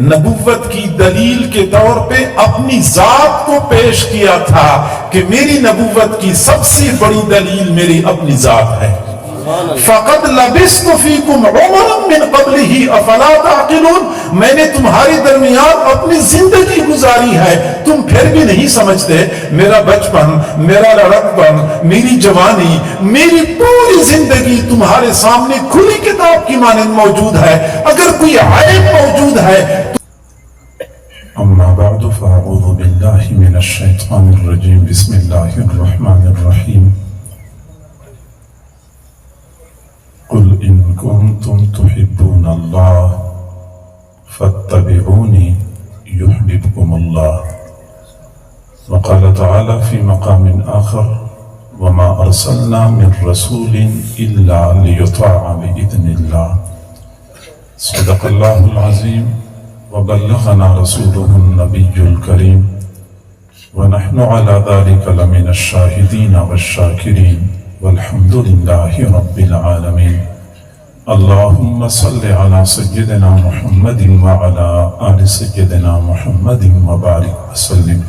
نبوت کی دلیل کے طور پہ اپنی ذات کو پیش کیا تھا کہ میری نبوت کی سب سے بڑی دلیل میری اپنی ذات ہے۔ فَقَدْ لَبِثْتُ فِيكُمْ عُمَرًا مِّن قَبْلِهِ أَفَلَا تَعْقِلُونَ، میں نے تمہاری درمیان اپنی زندگی گزاری ہے، تم پھر بھی نہیں سمجھتے؟ میرا بچپن، میرا لڑکپن، میری جوانی، میری پوری زندگی تمہارے سامنے کھلی کتاب کی مانند موجود ہے، اگر کوئی عیب موجود ہے اما بعد فاعوذ باللہ من الشیطان الرجیم، بسم اللہ الرحمن الرحیم۔ قل ان کنتم تحبون اللہ فاتبعونی یحببکم اللہ۔ وقال تعالی فی مقام آخر وما ارسلنا من رسول الا لیطاع بإذن اللہ۔ صدق اللہ العظیم وبلغنا رسوله النبی الکریم ونحن على ذلك لمن الشاہدین والشاکرین والحمد للہ رب العالمین۔ اللہم صل علی سیدنا محمد وعلی آل سیدنا محمد وبارک وسلم۔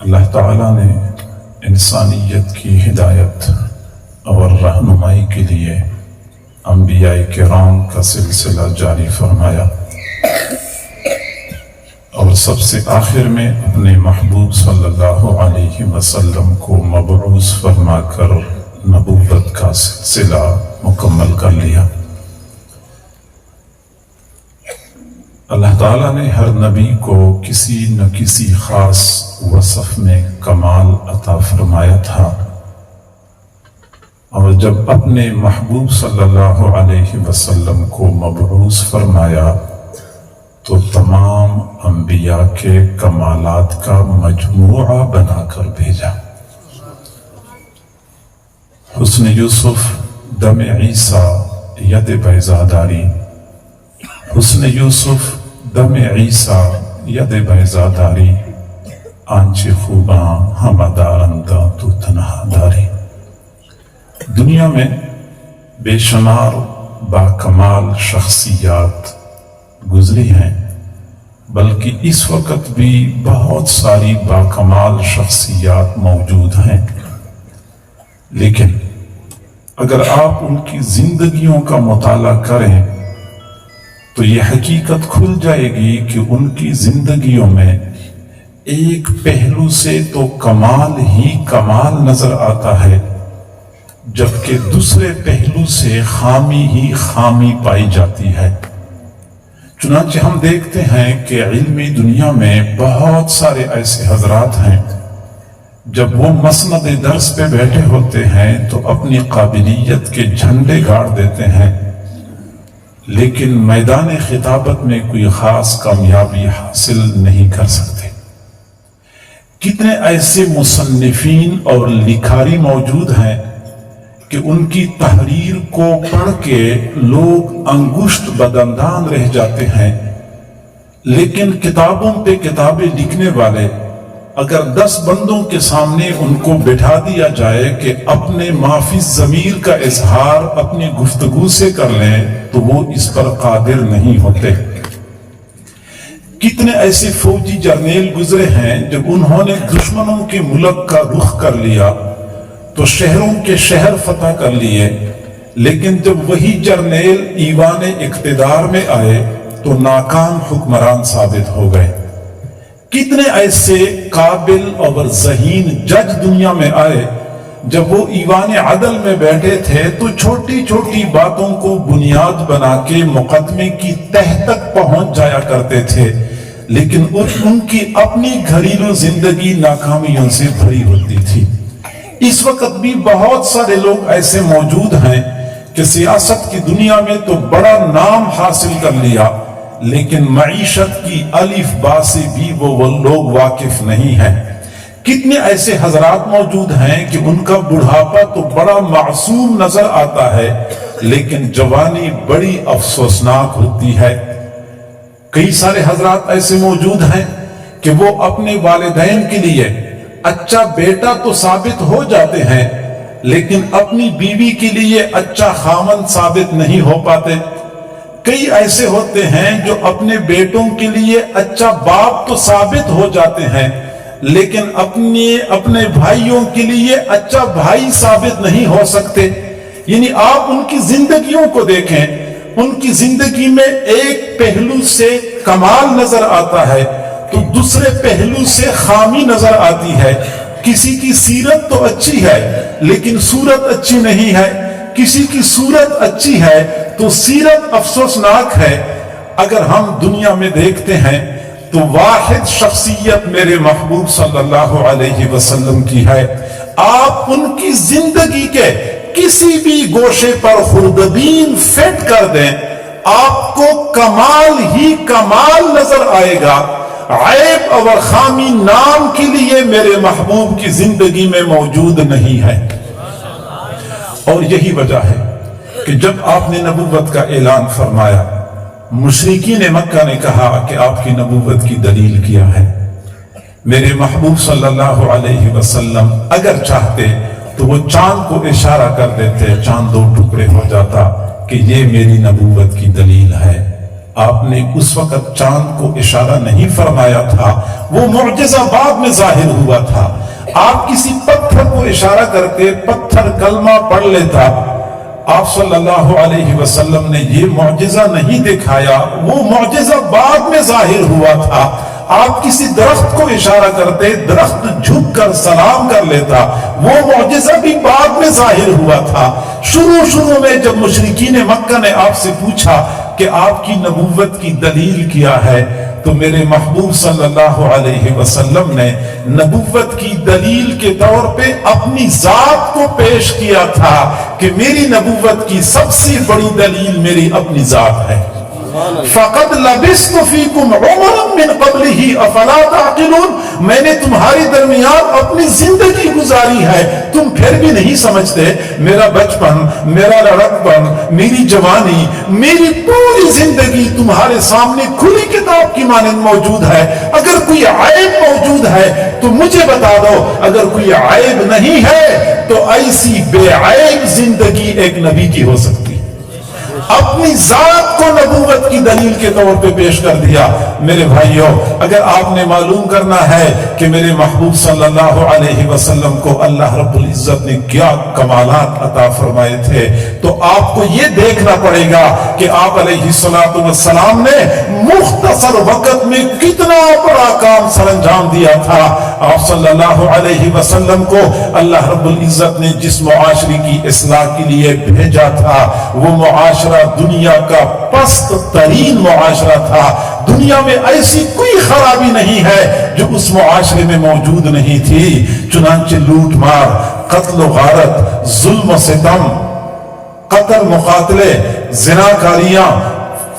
اللہ تعالیٰ نے انسانیت کی ہدایت اور رہنمائی کے لیے انبیاء کرام کا سلسلہ جاری فرمایا، اور سب سے آخر میں اپنے محبوب صلی اللہ علیہ وسلم کو مبعوث فرما کر نبوت کا سلسلہ مکمل کر لیا۔ اللہ تعالیٰ نے ہر نبی کو کسی نہ کسی خاص وصف میں کمال عطا فرمایا تھا، اور جب اپنے محبوب صلی اللہ علیہ وسلم کو مبعوث فرمایا تو تمام انبیاء کے کمالات کا مجموعہ بنا کر بھیجا۔ حسن یوسف دم عیسیٰ ید بیضاداری، حسن یوسف دم عیسیٰ ید بیضاداری، آنچ خوباں ہمہ دارندہ تو تنہا داری۔ دنیا میں بے شمار باکمال شخصیات گزری ہیں، بلکہ اس وقت بھی بہت ساری باکمال شخصیات موجود ہیں، لیکن اگر آپ ان کی زندگیوں کا مطالعہ کریں تو یہ حقیقت کھل جائے گی کہ ان کی زندگیوں میں ایک پہلو سے تو کمال ہی کمال نظر آتا ہے، جبکہ دوسرے پہلو سے خامی ہی خامی پائی جاتی ہے۔ چنانچہ ہم دیکھتے ہیں کہ علمی دنیا میں بہت سارے ایسے حضرات ہیں، جب وہ مسند درس پہ بیٹھے ہوتے ہیں تو اپنی قابلیت کے جھنڈے گاڑ دیتے ہیں، لیکن میدان خطابت میں کوئی خاص کامیابی حاصل نہیں کر سکتے۔ کتنے ایسے مصنفین اور لکھاری موجود ہیں کہ ان کی تحریر کو پڑھ کے لوگ انگشت بدندان رہ جاتے ہیں، لیکن کتابوں پہ کتابیں لکھنے والے اگر 10 بندوں کے سامنے ان کو بٹھا دیا جائے کہ اپنے معافی ضمیر کا اظہار اپنی گفتگو سے کر لیں تو وہ اس پر قادر نہیں ہوتے۔ کتنے ایسے فوجی جرنیل گزرے ہیں جب انہوں نے دشمنوں کے ملک کا رخ کر لیا تو شہروں کے شہر فتح کر لیے، لیکن جب وہی جرنیل ایوان اقتدار میں آئے تو ناکام حکمران ثابت ہو گئے۔ کتنے ایسے قابل اور ذہین جج دنیا میں آئے، جب وہ ایوان عدل میں بیٹھے تھے تو چھوٹی چھوٹی باتوں کو بنیاد بنا کے مقدمے کی تہ تک پہنچ جایا کرتے تھے، لیکن ان کی اپنی گھریلو زندگی ناکامیوں سے بھری ہوتی تھی۔ اس وقت بھی بہت سارے لوگ ایسے موجود ہیں کہ سیاست کی دنیا میں تو بڑا نام حاصل کر لیا، لیکن معیشت کی الف با سے بھی وہ لوگ واقف نہیں ہیں۔ کتنے ایسے حضرات موجود ہیں کہ ان کا بڑھاپا تو بڑا معصوم نظر آتا ہے، لیکن جوانی بڑی افسوسناک ہوتی ہے۔ کئی سارے حضرات ایسے موجود ہیں کہ وہ اپنے والدین کے لیے اچھا بیٹا تو ثابت ہو جاتے ہیں، لیکن اپنی بیوی کے لیے اچھا خامن ثابت نہیں ہو پاتے. کئی ایسے ہوتے ہیں جو اپنے بیٹوں کے لیے اچھا باپ تو ثابت ہو جاتے ہیں لیکن اپنے بھائیوں کے لیے اچھا بھائی ثابت نہیں ہو سکتے. یعنی آپ ان کی زندگیوں کو دیکھیں, ان کی زندگی میں ایک پہلو سے کمال نظر آتا ہے تو دوسرے پہلو سے خامی نظر آتی ہے. کسی کی سیرت تو اچھی ہے لیکن صورت اچھی نہیں ہے, کسی کی صورت اچھی ہے تو سیرت افسوسناک ہے. اگر ہم دنیا میں دیکھتے ہیں تو واحد شخصیت میرے محبوب صلی اللہ علیہ وسلم کی ہے. آپ ان کی زندگی کے کسی بھی گوشے پر خوردبین فٹ کر دیں, آپ کو کمال ہی کمال نظر آئے گا. عیب اور خامی نام کے لیے میرے محبوب کی زندگی میں موجود نہیں ہے. اور یہی وجہ ہے کہ جب آپ نے نبوت کا اعلان فرمایا, مشرکین مکہ نے کہا کہ آپ کی نبوت کی دلیل کیا ہے. میرے محبوب صلی اللہ علیہ وسلم اگر چاہتے تو وہ چاند کو اشارہ کر دیتے, چاند دو ٹکڑے ہو جاتا کہ یہ میری نبوت کی دلیل ہے. آپ نے اس وقت چاند کو اشارہ نہیں فرمایا تھا, وہ معجزہ بعد میں ظاہر ہوا تھا. آپ کسی پتھر کو اشارہ کر کے پتھر کلمہ پڑھ لیتا. آپ صلی اللہ علیہ وسلم نے یہ معجزہ نہیں دکھایا, وہ معجزہ بعد میں ظاہر ہوا تھا. آپ کسی درخت کو اشارہ کرتے, درخت جھک کر سلام کر لیتا, وہ معجزہ بھی بعد میں ظاہر ہوا تھا. شروع میں جب مشرکین مکہ نے آپ سے پوچھا کہ آپ کی نبوت کی دلیل کیا ہے تو میرے محبوب صلی اللہ علیہ وسلم نے نبوت کی دلیل کے طور پہ اپنی ذات کو پیش کیا تھا کہ میری نبوت کی سب سے بڑی دلیل میری اپنی ذات ہے. فَقَدْ لَبِثْتُ فِيكُمْ عُمَرًا مِّن قَبْلِهِ أَفَلَا تَعْقِلُونَ, میں نے تمہاری درمیان اپنی زندگی گزاری ہے, تم پھر بھی نہیں سمجھتے. میرا بچپن, میرا لڑکپن, میری جوانی, میری پوری زندگی تمہارے سامنے کھلی کتاب کی مانند موجود ہے. اگر کوئی عیب موجود ہے تو مجھے بتا دو, اگر کوئی عیب نہیں ہے تو ایسی بے عیب زندگی ایک نبی کی ہو سکتی. اپنی ذات کو نبوت کی دلیل کے طور پہ پیش کر دیا. میرے بھائیوں, اگر آپ نے معلوم کرنا ہے کہ میرے محبوب صلی اللہ علیہ وسلم کو اللہ رب العزت نے کیا کمالات عطا فرمائے تھے تو آپ کو یہ دیکھنا پڑے گا کہ آپ علیہ السلام نے مختصر وقت میں کتنا بڑا کام سر انجام دیا تھا. آپ صلی اللہ علیہ وسلم کو اللہ رب العزت نے جس معاشرے کی اصلاح کے لیے بھیجا تھا وہ معاشرہ دنیا کا پست ترین معاشرہ تھا. دنیا میں ایسی کوئی خرابی نہیں ہے جو اس معاشرے میں موجود نہیں تھی. چنانچہ لوٹ مار, قتل و غارت, ظلم و ستم, قتل مقاتلے, زناکاریاں,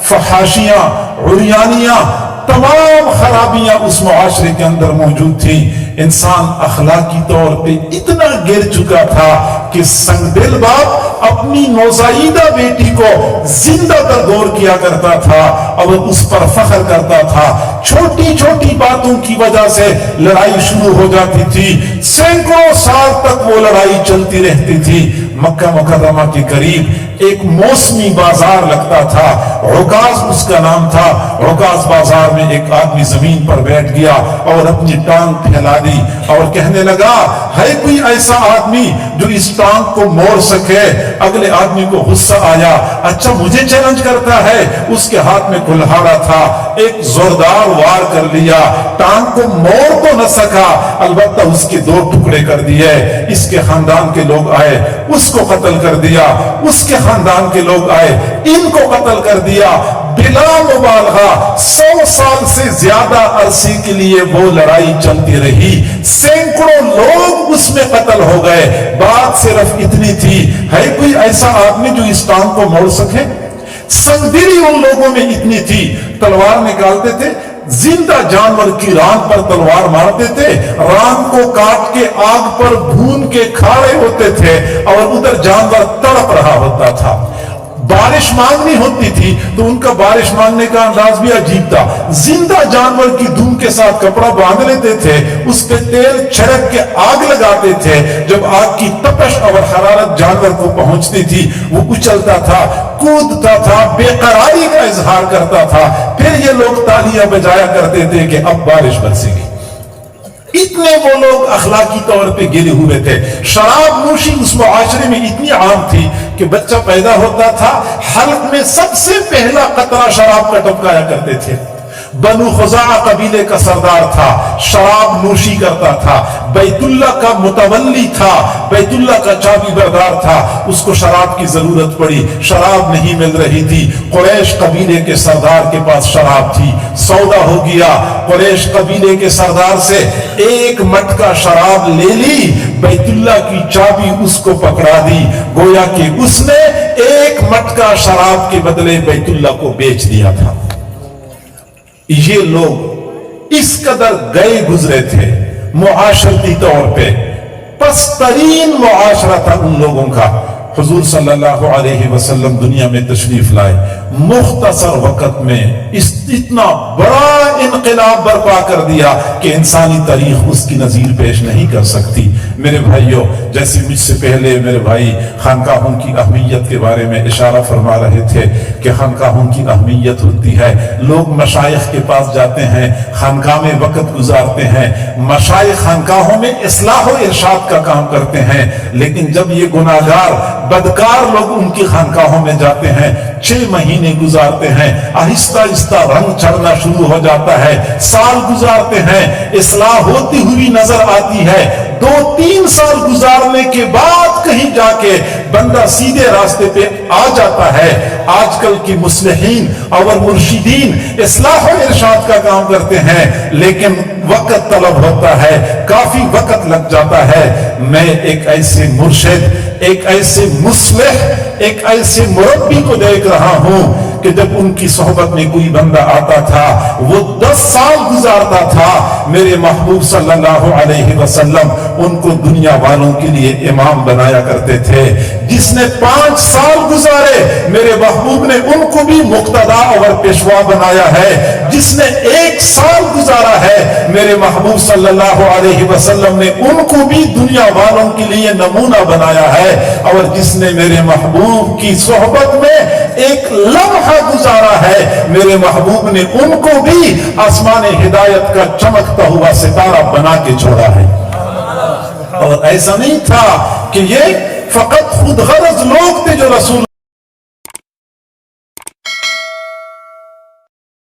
فحاشیاں, عریانیاں, تمام خرابیاں اس معاشرے کے اندر موجود تھی. انسان اخلاقی طور پہ اتنا گر چکا تھا کہ سنگ دل باپ اپنی نوزائیدہ بیٹی کو زندہ تردور کیا کرتا تھا اور اس پر فخر کرتا تھا. چھوٹی چھوٹی باتوں کی وجہ سے لڑائی شروع ہو جاتی تھی, سینکڑوں سال تک وہ لڑائی چلتی رہتی تھی. مکہ مکرمہ کے قریب ایک موسمی بازار لگتا تھا, عکاظ اس کا نام تھا. عکاظ بازار میں ایک آدمی زمین پر بیٹھ گیا اور اپنی ٹانگ پھیلا دی اور کہنے لگا, ہے کوئی ایسا آدمی جو اس ٹانگ کو موڑ سکے؟ اگلے آدمی کو غصہ آیا, اچھا مجھے چیلنج کرتا ہے. اس کے ہاتھ میں کلہاڑا تھا, ایک زوردار وار کر لیا, ٹانگ کو موڑ تو نہ سکا, البتہ اس کے 2 ٹکڑے کر دیے. اس کے خاندان کے لوگ آئے, اس کو قتل کر دیا. اس کے خاندان کے لوگ آئے, ان کو قتل کر دیا. بلا مبالغہ 100 سال سے زیادہ عرصے کے لیے وہ لڑائی چلتی رہی. سینکڑوں لوگ اس میں قتل ہو گئے. بات صرف اتنی تھی, ہے کوئی ایسا آدمی جو اس ٹانگ کو موڑ سکے؟ سنگدلی ان لوگوں میں اتنی تھی, تلوار نکالتے تھے, زندہ جانور کی ران پر تلوار مارتے تھے, ران کو کاٹ کے آگ پر بھون کے کھاڑے ہوتے تھے اور ادھر جانور تڑپ رہا ہوتا تھا. بارش مانگنی ہوتی تھی تو ان کا بارش مانگنے کا انداز بھی عجیب تھا. زندہ جانور کی دم کے ساتھ کپڑا باندھ لیتے تھے, اس پہ تیل چھڑک کے آگ لگاتے تھے. جب آگ کی تپش اور حرارت جانور کو پہنچتی تھی وہ اچھلتا تھا, کودتا تھا, بے قراری کا اظہار کرتا تھا. پھر یہ لوگ تالیاں بجایا کرتے تھے کہ اب بارش برسے گی. اتنے وہ لوگ اخلاقی طور پہ گرے ہوئے تھے. شراب نوشی اس معاشرے میں اتنی عام تھی کہ بچہ پیدا ہوتا تھا, حلق میں سب سے پہلا قطرہ شراب کا ٹپکایا کرتے تھے. بنو خزاعہ قبیلے کا سردار تھا, شراب نوشی کرتا تھا, بیت اللہ کا متولی تھا, بیت اللہ کا چابی بردار تھا. اس کو شراب کی ضرورت پڑی, شراب نہیں مل رہی تھی. قریش قبیلے کے سردار کے پاس شراب تھی, سودا ہو گیا. قریش قبیلے کے سردار سے ایک مٹکا شراب لے لی, بیت اللہ کی چابی اس کو پکڑا دی. گویا کہ اس نے ایک مٹکا شراب کے بدلے بیت اللہ کو بیچ دیا تھا. یہ لوگ اس قدر گئے گزرے تھے معاشرتی طور پہ. پسترین معاشرہ تھا ان لوگوں کا. حضور صلی اللہ علیہ وسلم دنیا میں تشریف لائے, مختصر وقت میں اتنا بڑا انقلاب برپا کر دیا کہ انسانی تاریخ اس کی نظیر پیش نہیں کر سکتی. میرے بھائیوں, جیسے مجھ سے پہلے میرے بھائی خانقاہوں کی اہمیت کے بارے میں اشارہ فرما رہے تھے کہ خانقاہوں کی اہمیت ہوتی ہے. لوگ مشائخ کے پاس جاتے ہیں, خانقاہ میں وقت گزارتے ہیں. مشائخ خانقاہوں میں اصلاح و ارشاد کا کام کرتے ہیں, لیکن جب یہ گناہگار بدکار لوگ ان کی خانقاہوں میں جاتے ہیں, 6 مہینے گزارتے ہیں, آہستہ آہستہ رنگ چڑھنا شروع ہو جاتا ہے. سال گزارتے ہیں, اصلاح ہوتی ہوئی نظر آتی ہے. 2-3 سال گزارنے کے بعد کہیں جا کے بندہ سیدھے راستے پہ آ جاتا ہے. آج کل کی مصلحین اور مرشدین اصلاح و ارشاد کا کام کرتے ہیں, لیکن وقت طلب ہوتا ہے, کافی وقت لگ جاتا ہے. میں ایک ایسے مرشد, ایک ایسے مصلح, ایک ایسے مربی کو دیکھ رہا ہوں کہ جب ان کی صحبت میں کوئی بندہ آتا تھا وہ 10 سال گزارتا تھا. میرے محبوب صلی اللہ علیہ وسلم ان کو دنیا والوں کے لیے امام بنایا کرتے تھے. جس نے 5 سال گزارے میرے محبوب نے ان کو بھی مقتدا اور پیشوا بنایا ہے. جس نے 1 سال گزارا ہے میرے محبوب صلی اللہ علیہ وسلم نے ان کو بھی دنیا والوں کے لیے نمونہ بنایا ہے. اور جس نے میرے محبوب کی صحبت میں ایک لمحہ گزارا ہے میرے محبوب نے ان کو بھی آسمان ہدایت کا چمکتا ہوا ستارہ بنا کے چھوڑا ہے. اور ایسا نہیں تھا کہ یہ فقط خود غرض لوگ تھے جو رسول